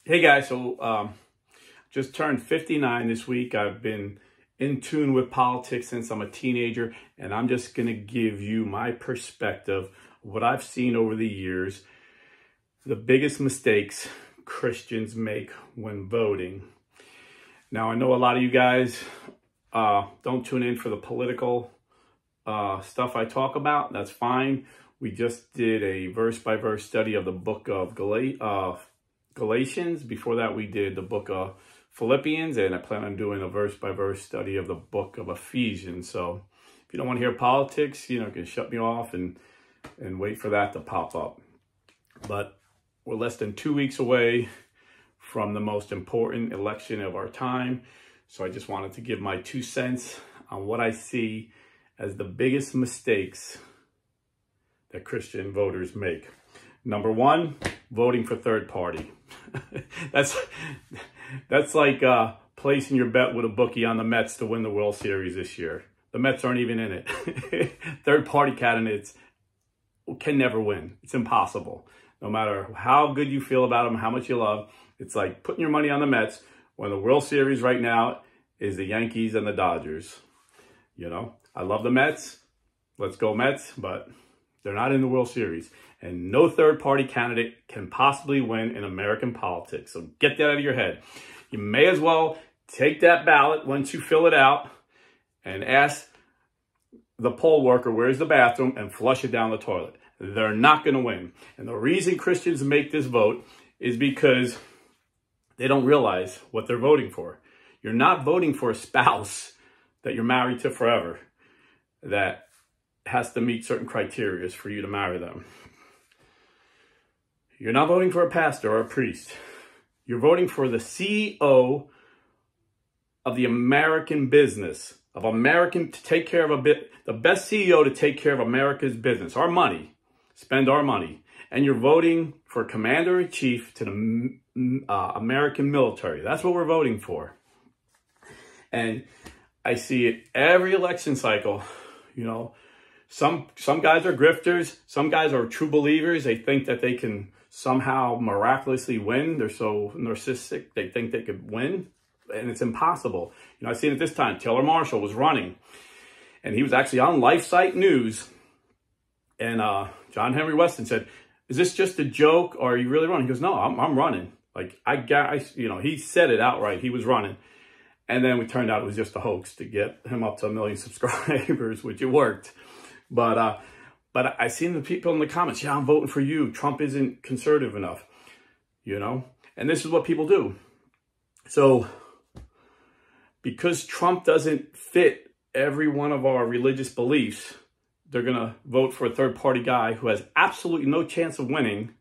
Hey guys, just turned 59 this week. I've been in tune with politics since I'm a teenager, and I'm just going to give you my perspective, what I've seen over the years, the biggest mistakes Christians make when voting. Now, I know a lot of you guys don't tune in for the political stuff I talk about. That's fine. We just did a verse-by-verse study of the book of Galatians. Before that, we did the book of Philippians, and I plan on doing a verse-by-verse study of the book of Ephesians. So if you don't want to hear politics, you can shut me off and wait for that to pop up. But we're less than 2 weeks away from the most important election of our time. So I just wanted to give my 2 cents on what I see as the biggest mistakes that Christian voters make. Number one, voting for third party. That's like placing your bet with a bookie on the Mets to win the World Series this year. The Mets aren't even in it. Third party candidates can never win. It's impossible. No matter how good you feel about them, how much you love, it's like putting your money on the Mets when the World Series right now is the Yankees and the Dodgers. I love the Mets. Let's go Mets, but they're not in the World Series. And no third-party candidate can possibly win in American politics. So get that out of your head. You may as well take that ballot once you fill it out and ask the poll worker, where's the bathroom, and flush it down the toilet. They're not going to win. And the reason Christians make this vote is because they don't realize what they're voting for. You're not voting for a spouse that you're married to forever that has to meet certain criteria for you to marry them. You're not voting for a pastor or a priest. You're voting for the CEO of the American business, to take care of the best CEO to take care of America's business, our money, spend our money. And you're voting for commander-in-chief to the American military. That's what we're voting for. And I see it every election cycle, Some guys are grifters. Some guys are true believers. They think that they can somehow miraculously win. They're so narcissistic. They think they could win, and it's impossible. I've seen it this time. Taylor Marshall was running, and he was actually on LifeSite News. And John Henry Weston said, "Is this just a joke, or are you really running?" He goes, "No, I'm running." Like he said it outright. He was running. And then it turned out it was just a hoax to get him up to 1 million subscribers, which it worked. But I seen the people in the comments, "Yeah, I'm voting for you. Trump isn't conservative enough," And this is what people do. So because Trump doesn't fit every one of our religious beliefs, they're going to vote for a third-party guy who has absolutely no chance of winning,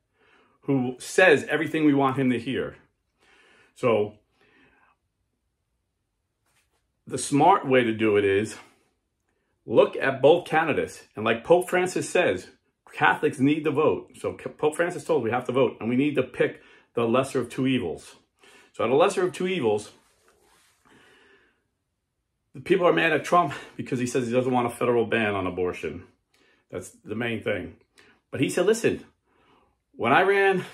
who says everything we want him to hear. So the smart way to do it is look at both candidates. And like Pope Francis says, Catholics need to vote. So Pope Francis told we have to vote, and we need to pick the lesser of two evils. So the lesser of two evils, the people are mad at Trump because he says he doesn't want a federal ban on abortion. That's the main thing. But he said, listen, when I ran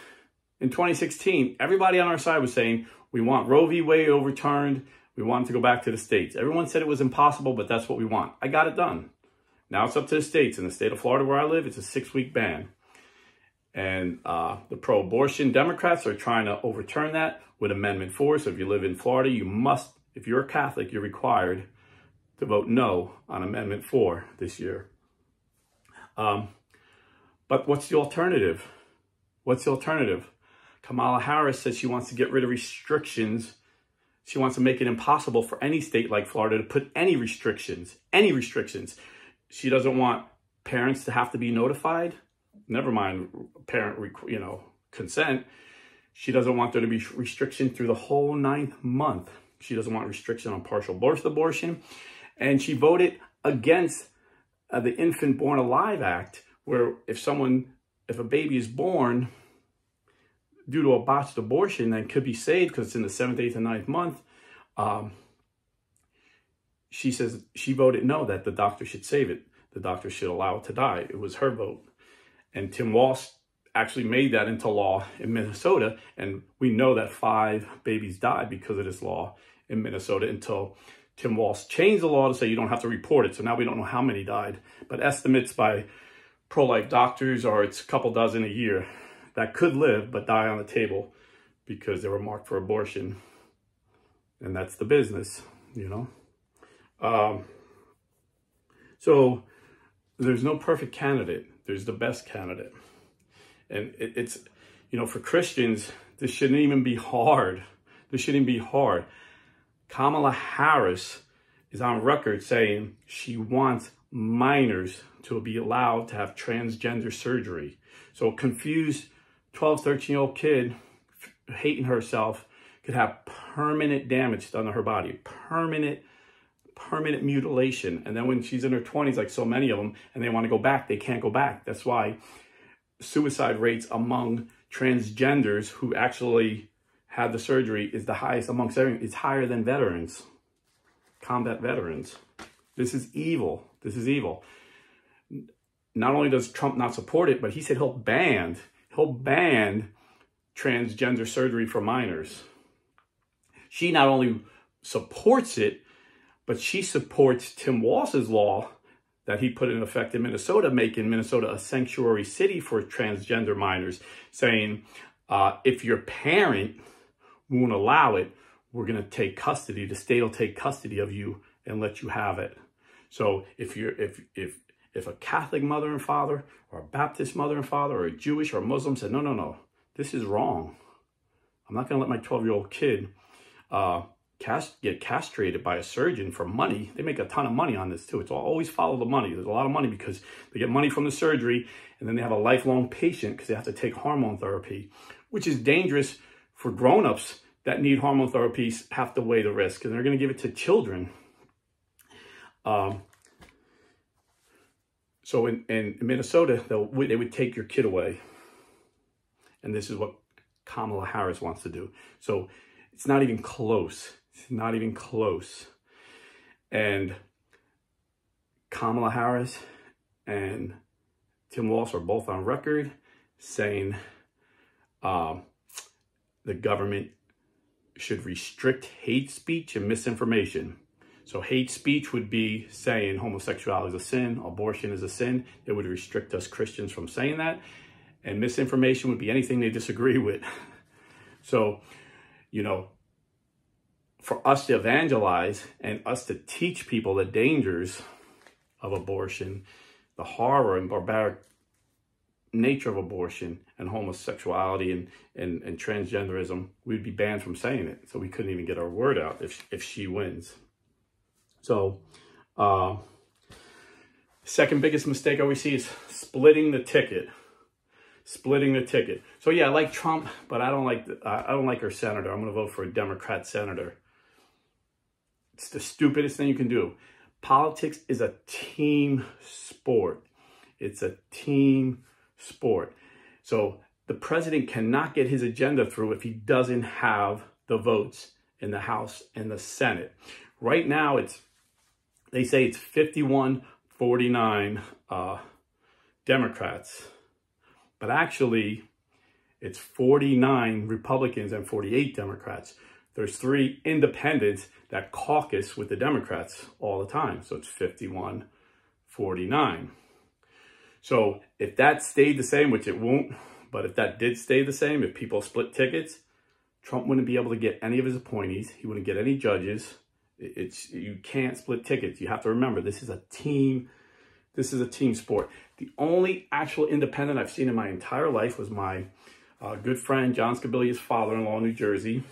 in 2016, everybody on our side was saying, we want Roe v. Wade overturned. We wanted to go back to the states. Everyone said it was impossible, but that's what we want. I got it done. Now it's up to the states. In the state of Florida where I live, it's a 6-week ban. And the pro-abortion Democrats are trying to overturn that with Amendment 4. So if you live in Florida, you must, if you're a Catholic, you're required to vote no on Amendment 4 this year. But what's the alternative? What's the alternative? Kamala Harris says she wants to get rid of restrictions. She wants to make it impossible for any state like Florida to put any restrictions. She doesn't want parents to have to be notified. Never mind parent, consent. She doesn't want there to be restriction through the whole 9th month. She doesn't want restriction on partial birth abortion. And she voted against the Infant Born Alive Act, where if a baby is born due to a botched abortion and could be saved because it's in the 7th, 8th, and 9th month, she says she voted no, that the doctor should save it. The doctor should allow it to die. It was her vote. And Tim Walz actually made that into law in Minnesota. And we know that 5 babies died because of this law in Minnesota until Tim Walz changed the law to say you don't have to report it. So now we don't know how many died, but estimates by pro-life doctors are it's a couple dozen a year that could live but die on the table because they were marked for abortion. And that's the business, you know. So there's no perfect candidate. There's the best candidate. And it's, you know, for Christians, this shouldn't even be hard. This shouldn't be hard. Kamala Harris is on record saying she wants minors to be allowed to have transgender surgery. So a confused 12, 13-year-old kid hating herself could have permanent damage done to her body, permanent mutilation. And then when she's in her 20s, like so many of them, and they want to go back, they can't go back. That's why suicide rates among transgenders who actually had the surgery is the highest amongst everyone. It's higher than veterans, combat veterans. This is evil. This is evil. Not only does Trump not support it, but he said he'll ban transgender surgery for minors. She not only supports it, but she supports Tim Walz's law that he put in effect in Minnesota, making Minnesota a sanctuary city for transgender minors, saying if your parent won't allow it, we're going to take custody. The state will take custody of you and let you have it. So if a Catholic mother and father, or a Baptist mother and father, or a Jewish or a Muslim said, no, this is wrong. I'm not going to let my 12-year-old kid get castrated by a surgeon for money. They make a ton of money on this too. It's always follow the money. There's a lot of money because they get money from the surgery, and then they have a lifelong patient because they have to take hormone therapy, which is dangerous for grown-ups that need hormone therapies, have to weigh the risk, and they're going to give it to children. So in Minnesota, they would take your kid away. And this is what Kamala Harris wants to do. So it's not even close. It's not even close. And Kamala Harris and Tim Walz are both on record saying the government should restrict hate speech and misinformation. So hate speech would be saying homosexuality is a sin, abortion is a sin. It would restrict us Christians from saying that. And misinformation would be anything they disagree with. So, you know, for us to evangelize and us to teach people the dangers of abortion, the horror and barbaric nature of abortion and homosexuality and transgenderism, we'd be banned from saying it. So we couldn't even get our word out if she wins. So, second biggest mistake I always see is splitting the ticket. Splitting the ticket. So yeah, I like Trump, but I don't like her senator. I'm going to vote for a Democrat senator. It's the stupidest thing you can do. Politics is a team sport. It's a team sport. So the president cannot get his agenda through if he doesn't have the votes in the House and the Senate. Right now, they say it's 51-49 Democrats. But actually, it's 49 Republicans and 48 Democrats. There's 3 independents that caucus with the Democrats all the time. So it's 51-49. So if that stayed the same, which it won't, but if that did stay the same, if people split tickets, Trump wouldn't be able to get any of his appointees. He wouldn't get any judges. You can't split tickets. You have to remember, this is a team. This is a team sport. The only actual independent I've seen in my entire life was my good friend, John Scabilla's father-in-law in New Jersey,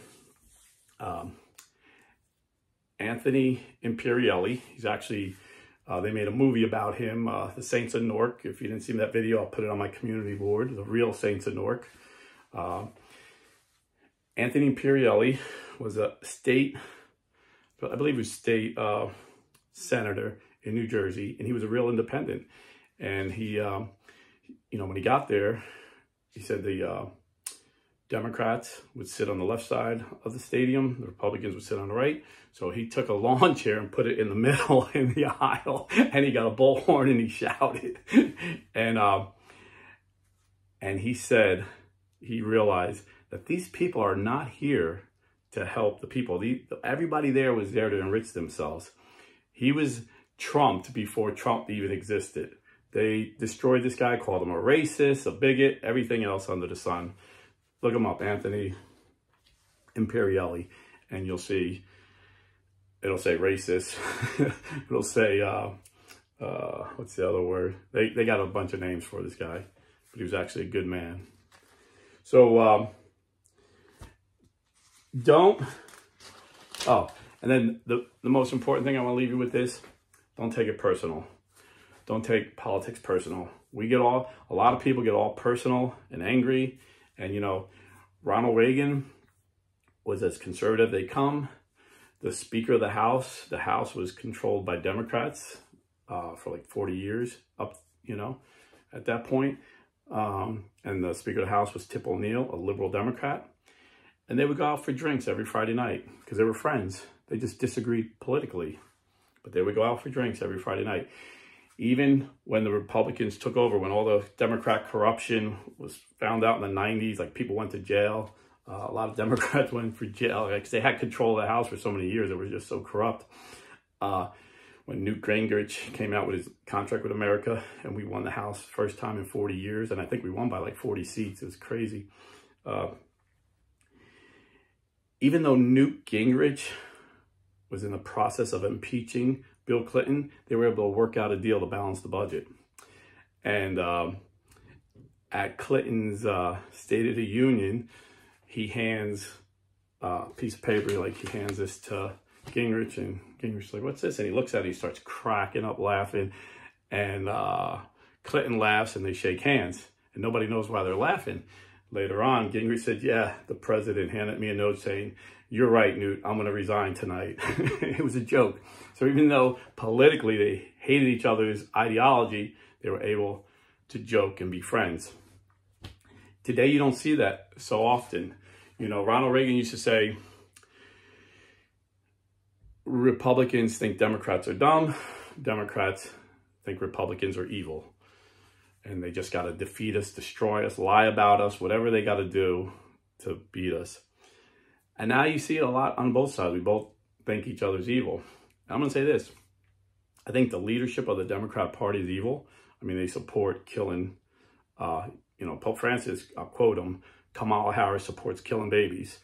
Anthony Imperielli. He's actually, they made a movie about him, The Saints of Newark. If you didn't see that video, I'll put it on my community board, The Real Saints of Newark. Anthony Imperielli was a state, I believe he was state senator in New Jersey, and he was a real independent. And he, you know, when he got there, he said the Democrats would sit on the left side of the stadium, the Republicans would sit on the right. So he took a lawn chair and put it in the middle in the aisle, and he got a bullhorn and he shouted. And And he said he realized that these people are not here to help the people. Everybody there was there to enrich themselves. He was trumped before Trump even existed. They destroyed this guy, called him a racist, a bigot, everything else under the sun. Look him up, Anthony Imperielli, and you'll see, it'll say racist. It'll say, what's the other word? They got a bunch of names for this guy, but he was actually a good man. So, and then the most important thing I want to leave you with this, don't take it personal. Don't take politics personal. A lot of people get all personal and angry. And, you know, Ronald Reagan was as conservative they come. The Speaker of the House was controlled by Democrats for like 40 years up, you know, at that point. And the Speaker of the House was Tip O'Neill, a liberal Democrat. And they would go out for drinks every Friday night because they were friends. They just disagreed politically, but they would go out for drinks every Friday night. Even when the Republicans took over, when all the Democrat corruption was found out in the 90s, like people went to jail. A lot of Democrats went for jail because they had control of the House for so many years. It was just so corrupt. When Newt Gingrich came out with his contract with America and we won the House first time in 40 years, and I think we won by like 40 seats. It was crazy. Even though Newt Gingrich was in the process of impeaching Bill Clinton, they were able to work out a deal to balance the budget. And at Clinton's State of the Union, he hands a piece of paper, like he hands this to Gingrich, and Gingrich's like, what's this? And he looks at it, he starts cracking up laughing, and Clinton laughs and they shake hands, and nobody knows why they're laughing. Later on, Gingrich said, yeah, the president handed me a note saying, you're right, Newt, I'm going to resign tonight. It was a joke. So even though politically they hated each other's ideology, they were able to joke and be friends. Today, you don't see that so often. You know, Ronald Reagan used to say, Republicans think Democrats are dumb. Democrats think Republicans are evil. And they just got to defeat us, destroy us, lie about us, whatever they got to do to beat us. And now you see it a lot on both sides. We both think each other's evil. I'm going to say this. I think the leadership of the Democrat Party is evil. I mean, they support killing, you know, Pope Francis, I'll quote him, Kamala Harris supports killing babies.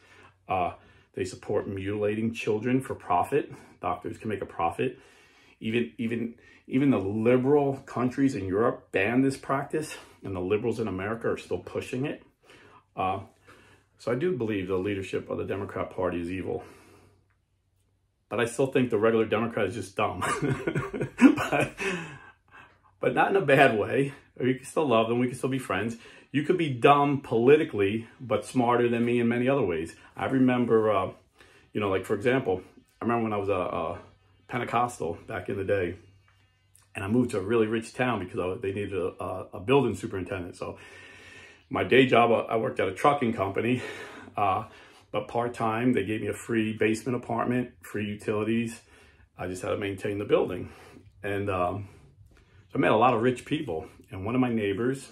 They support mutilating children for profit. Doctors can make a profit. Even the liberal countries in Europe ban this practice, and the liberals in America are still pushing it. So I do believe the leadership of the Democrat Party is evil. But I still think the regular Democrat is just dumb. but not in a bad way. We can still love them. We can still be friends. You could be dumb politically, but smarter than me in many other ways. I remember, you know, like, for example, I remember when I was a Pentecostal back in the day, and I moved to a really rich town because they needed a building superintendent. So my day job, I worked at a trucking company, but part-time, they gave me a free basement apartment, free utilities. I just had to maintain the building. And so I met a lot of rich people. And one of my neighbors,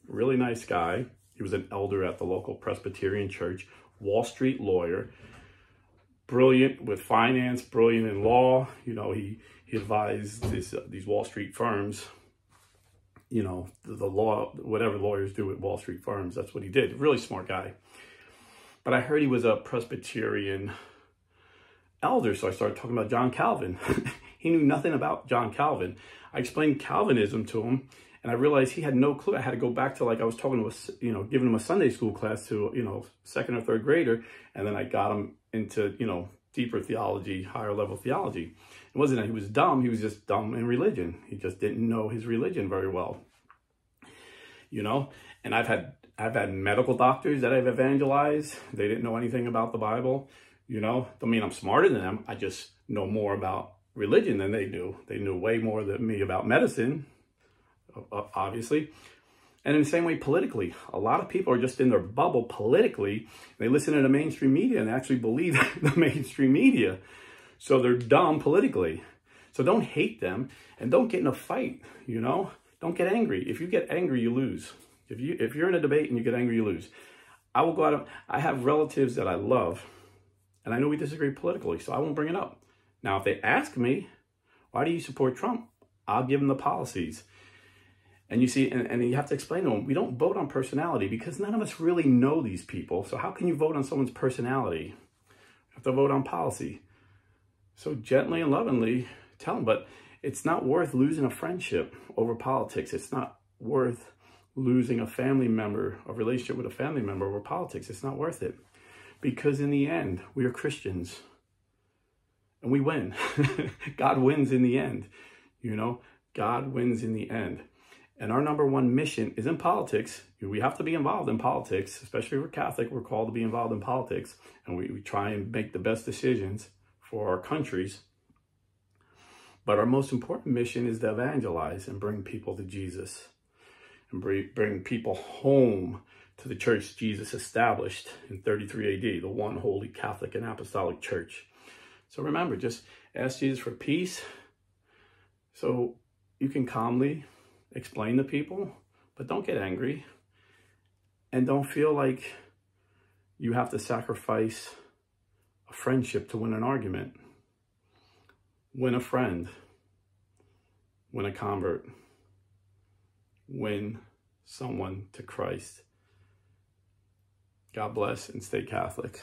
really nice guy, he was an elder at the local Presbyterian church, Wall Street lawyer, brilliant with finance, brilliant in law. You know, he advised these Wall Street firms, you know, the law, whatever lawyers do with Wall Street firms, that's what he did. Really smart guy. But I heard he was a Presbyterian elder, so I started talking about John Calvin. He knew nothing about John Calvin. I explained Calvinism to him, and I realized he had no clue. I had to go back to, like, I was talking to you know, giving him a Sunday school class to, you know, second or third grader, and then I got him into, you know, deeper theology, higher level theology. It wasn't that he was dumb, he was just dumb in religion. He just didn't know his religion very well. You know, and I've had medical doctors that I've evangelized. They didn't know anything about the Bible. You know, don't mean I'm smarter than them. I just know more about religion than they do. They knew way more than me about medicine, obviously. And in the same way, politically, a lot of people are just in their bubble politically. They listen to the mainstream media and actually believe the mainstream media. So they're dumb politically. So don't hate them and don't get in a fight, you know? Don't get angry. If you get angry, you lose. If you're in a debate and you get angry, you lose. I will go out. I have relatives that I love, and I know we disagree politically, so I won't bring it up. Now, if they ask me, why do you support Trump? I'll give them the policies. And you see, and you have to explain to them, we don't vote on personality because none of us really know these people. So how can you vote on someone's personality? You have to vote on policy. So gently and lovingly tell them, but it's not worth losing a friendship over politics. It's not worth losing a family member, a relationship with a family member over politics. It's not worth it. Because in the end, we are Christians. And we win. God wins in the end. You know, God wins in the end. And our number one mission is in politics. We have to be involved in politics, especially if we're Catholic. We're called to be involved in politics. And we try and make the best decisions for our countries. But our most important mission is to evangelize and bring people to Jesus. And bring people home to the church Jesus established in 33 AD, the one holy Catholic and Apostolic Church. So remember, just ask Jesus for peace so you can calmly explain to people, but don't get angry. And don't feel like you have to sacrifice a friendship to win an argument. Win a friend. Win a convert. Win someone to Christ. God bless and stay Catholic.